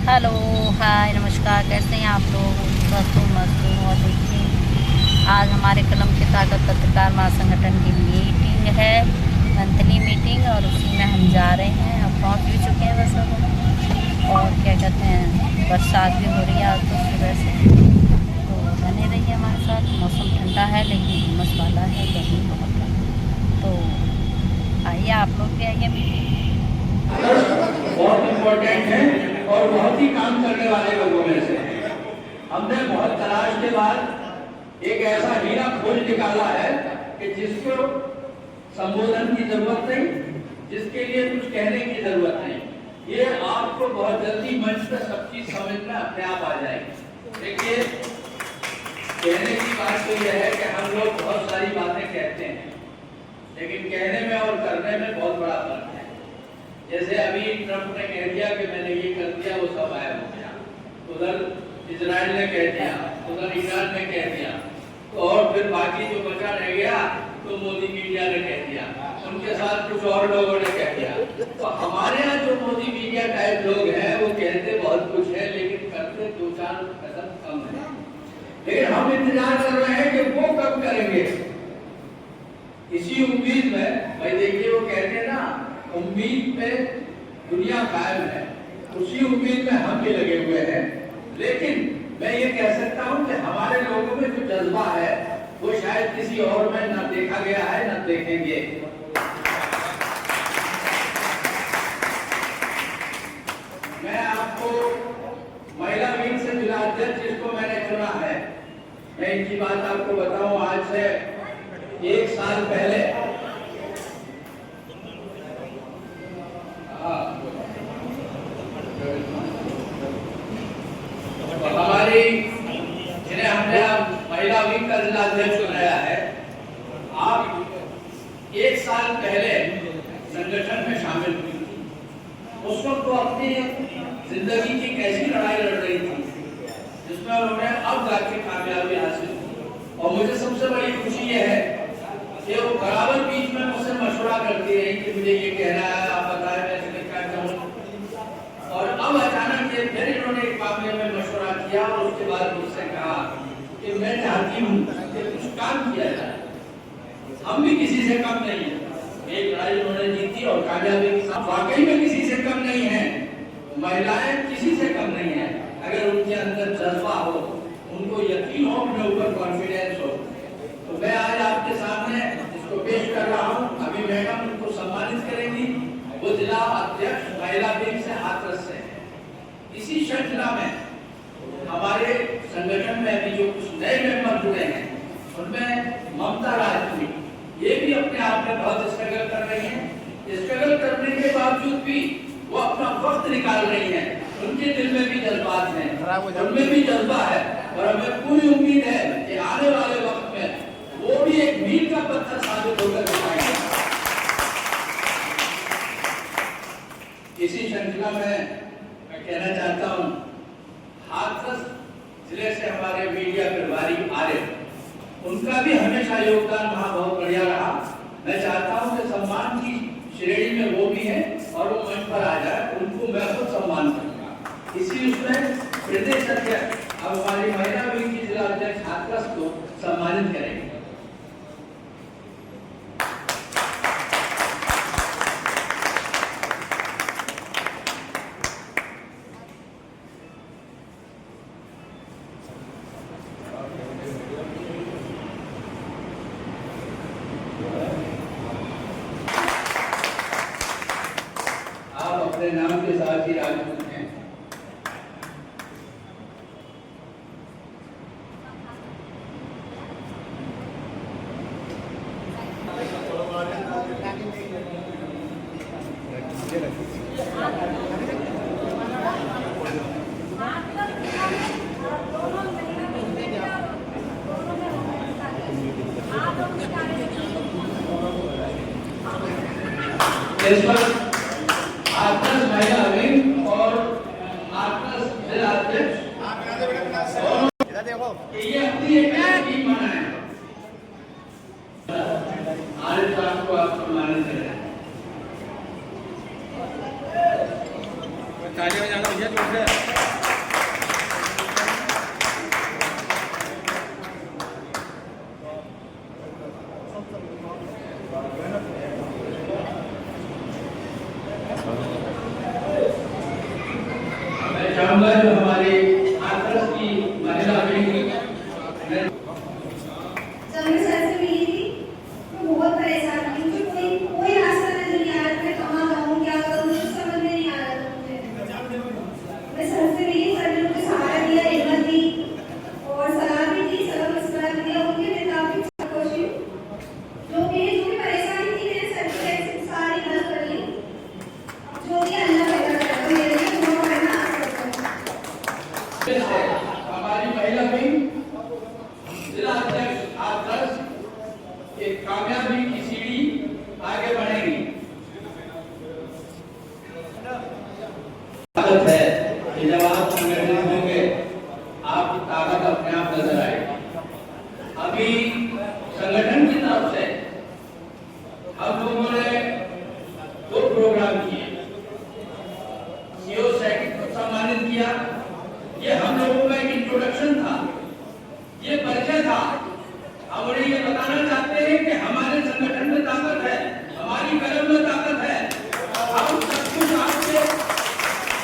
Hello, हाय, नमस्कार। कैसे हैं आप लोग? स्वस्थ हूँ, मस्त हूँ। और देखिए, आज हमारे कलम की ताकत पत्रकार महासंगठन की मीटिंग है, मंथली मीटिंग, और उसी में हम जा रहे हैं। अब पहुँच भी चुके हैं बस अब। और क्या कहते हैं, बरसात भी हो रही है आज तो सुबह से। तो बने रहिए हमारे साथ। मौसम ठंडा है लेकिन उमस वाला है, गर्मी बहुत है। तो आइए, आप लोग भी आइए मीटिंग। बहुत इम्पोर्टेंट है और बहुत ही काम करने वाले लोगों में से हमने बहुत तलाश के बाद एक ऐसा हीरा खोज निकाला है कि जिसको संबोधन की जरूरत नहीं, जिसके लिए कुछ कहने की जरूरत नहीं। ये आपको बहुत जल्दी मंच पर सब चीज समझ में अपने आप आ जाएगी। देखिए, कहने की बात तो यह है कि हम लोग बहुत सारी बातें कहते हैं, लेकिन कहने में और करने में बहुत बड़ा फर्क है। जैसे अभी ट्रंप ने कह दिया कि मैंने ये कर दिया, वो सब गायब हो गया। उधर इजराइल ने कह दिया, उधर ईरान ने कह दिया, तो और फिर बाकी जो बचा रह गया तो मोदी मीडिया ने कह दिया, उनके साथ कुछ और लोगों ने कह दिया। तो हमारे यहाँ जो मोदी मीडिया टाइप लोग हैं वो कहते बहुत कुछ है लेकिन करते दो चार कदम कम है। लेकिन हम इंतजार कर रहे हैं कि वो कब करेंगे। इसी उम्मीद में, भाई देखिए, वो कहते हैं ना, उम्मीद पे दुनिया कायम है, उसी उम्मीद में हम भी लगे हुए हैं। लेकिन मैं ये कह सकता हूं कि हमारे लोगों में जो जज्बा है वो शायद किसी और में न देखा गया है न देखेंगे। मैं आपको महिला विंग से जिला अध्यक्ष जिसको मैंने चुना है, मैं इनकी बात आपको बताऊं। आज से 1 साल पहले हमारी, जिन्हें हमने महिला विंग का जिला अध्यक्ष बनाया है, आप 1 साल पहले संगठन में शामिल हुई थी। उस वक्त वो अपनी जिंदगी की कैसी लड़ाई लड़ रही थी जिसमें उन्होंने अब जाके कामयाबी हासिल की। और मुझे सबसे बड़ी खुशी ये है कि वो बराबर बीच में मुझसे मशवरा करती रही कि मुझे ये कहना है, आप बताएं मैं इसमें क्या करूं। और अब अचानक ये फिर इन्होंने एक मामले में मशवरा किया और उसके बाद मुझसे कहा कि मैं चाहती हूँ कि कुछ काम किया जाए। हम भी किसी से कम नहीं है। एक लड़ाई उन्होंने जीती और कामयाबी के साथ, वाकई में किसी से कम नहीं है। महिलाएं किसी से कम नहीं है। अगर उनके अंदर जज्बा हो, उनको यकीन हो, अपने ऊपर कॉन्फिडेंस हो। तो मैं आज आपके सामने इसको पेश कर रहा हूँ। अभी मैडम उनको सम्मानित करेंगी। वो जिला अध्यक्ष महिला विंग से हाथरस से है। इसी श्रृंखला में हमारे संगठन में अभी जो कुछ नए मेंबर जुड़े हैं उनमें ममता राजपूत, ये भी अपने आप में बहुत स्ट्रगल कर रही हैं। स्ट्रगल करने के बावजूद भी वो अपना वक्त निकाल रही हैं। उनके दिल में भी जज्बात हैं, उनमें भी जज्बा है और हमें पूरी उम्मीद है कि आने वाले वक्त में वो भी एक मील का पत्थर साबित होकर दिखाएंगे। इसी श्रृंखला में मैं कहना चाहता हूँ, हाथरस जिले से हमारे मीडिया प्रभारी आर्य, उनका भी हमेशा योगदान वहां बहुत बढ़िया रहा। मैं चाहता हूं कि सम्मान की श्रेणी में वो भी हैं और वो मंच पर आ जाए, उनको मैं खुद सम्मान करूंगा। इसी उसमें प्रदेश अध्यक्ष अब हमारी महिला विंग की जिला अध्यक्ष हाथरस को सम्मानित करेंगे। अपने नाम के साथ ही राजपूत हैं। इस पर हाथरस महिला विंग और हाथरस जिला अध्यक्ष ये अपनी एक टीम बनाए। आज आपको आप सम्मानित करें। मैं चाहूंगा जो हमारे हाथरस की महिला बेटी जब मैं सर से मिली थी तो बहुत परेशान थी। मुझे कोई रास्ता नजर नहीं आ रहा था। मैं कहाँ जाऊँ, क्या करूँ, मुझे समझ में नहीं आ रहा था मुझे। मैं सर से मिली, सर ने मुझे सहारा दिया, हिम्मत दी और सलाह भी दी, सबक मशवरा दिया। उनके मैं काफी खुश हूँ। जो भी परेशानी थी मैंने सर से सारी हल कर ली। जो भी अल्लाह पैदा करता है मेरे लिए दुआ करना आसान है। हमारी महिला विंग जिला अध्यक्ष हाथरस एक कामयाबी की सीढ़ी आगे बढ़ेगी। ताकत है कि जब आप संगठित होंगे आपकी ताकत अपने आप नजर आएगी। अभी संगठन की तरफ से हम लोगों ने 2 प्रोग्राम किए। सीओ सेक्रेटरी को सम्मानित किया। ये हम लोगों का एक इंट्रोडक्शन था, ये परिचय था। हम उन्हें ये बताना चाहते हैं कि हमारे संगठन में ताकत है, हमारी कलम में ताकत है। हम सब कुछ आपके,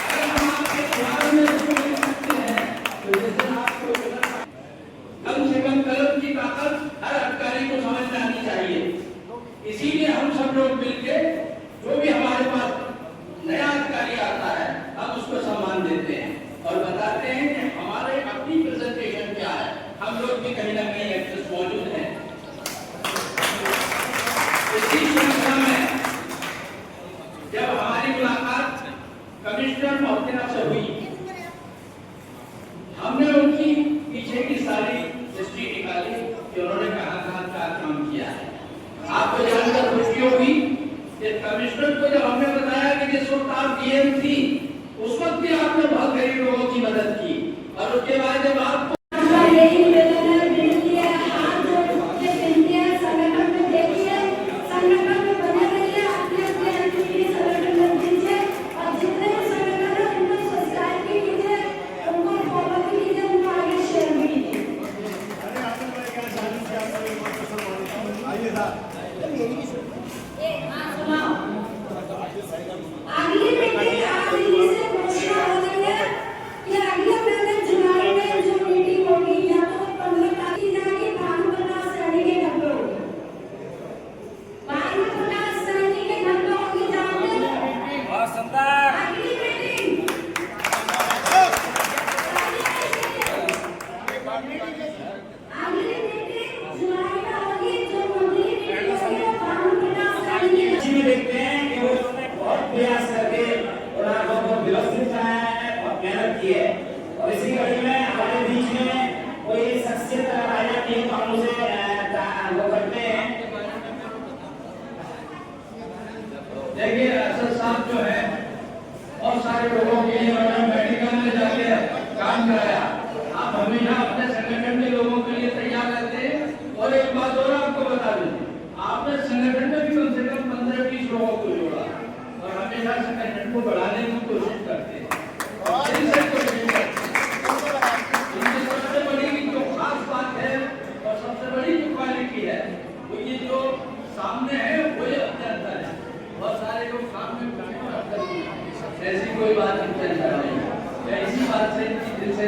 अगर हम आपके बिहार में इसको ले सकते हैं तो जैसे आपको कम से कम कलम की ताकत हर अधिकारी को समझ में आनी चाहिए। इसीलिए हम सब लोग मिलकर जो भी हमारे पास नया अधिकारी आता है हम उसको सम्मान देते हैं और बताते हैं कि हमारे अपनी प्रेजेंटेशन क्या है। हम लोग भी कहीं ना कहीं एक्सेस मौजूद है। इसी श्रृंखला में जब हमारी मुलाकात कमिश्नर महोदया से हुई, हमने उनकी पीछे की सारी हिस्ट्री निकाली कि उन्होंने कहाँ क्या काम किया है। आपको जानकर खुशी होगी कि कमिश्नर को जब हमने बताया कि जिस वक्त आप डीएम थी उस वक्त भी आपने बहुत गरीब लोगों की मदद की और उसके बाद जब आपको और इसी कड़ी में हमारे बीच में कोई शख्सियत अगर जाती है तो हम उसे वो करते हैं। देखिए असद साहब जो है बहुत सारे लोगों के लिए उन्होंने मेडिकल में जाके काम कराया। आप हमेशा अपने संगठन के लोगों के लिए तैयार रहते हैं। और एक बात और आपको बता दूं, आपने संगठन में भी कम से कम 15-20 लोगों को जोड़ा और हमेशा संगठन को बढ़ाने की कोशिश करते हैं। सबसे बड़ी जो खास बात है और सबसे बड़ी जो क्वालिटी है वो ये जो सामने है वो ये अंतर है। बहुत सारे लोग सामने खड़े और अंदर ऐसी कोई बात नहीं, इसी बात से दिल से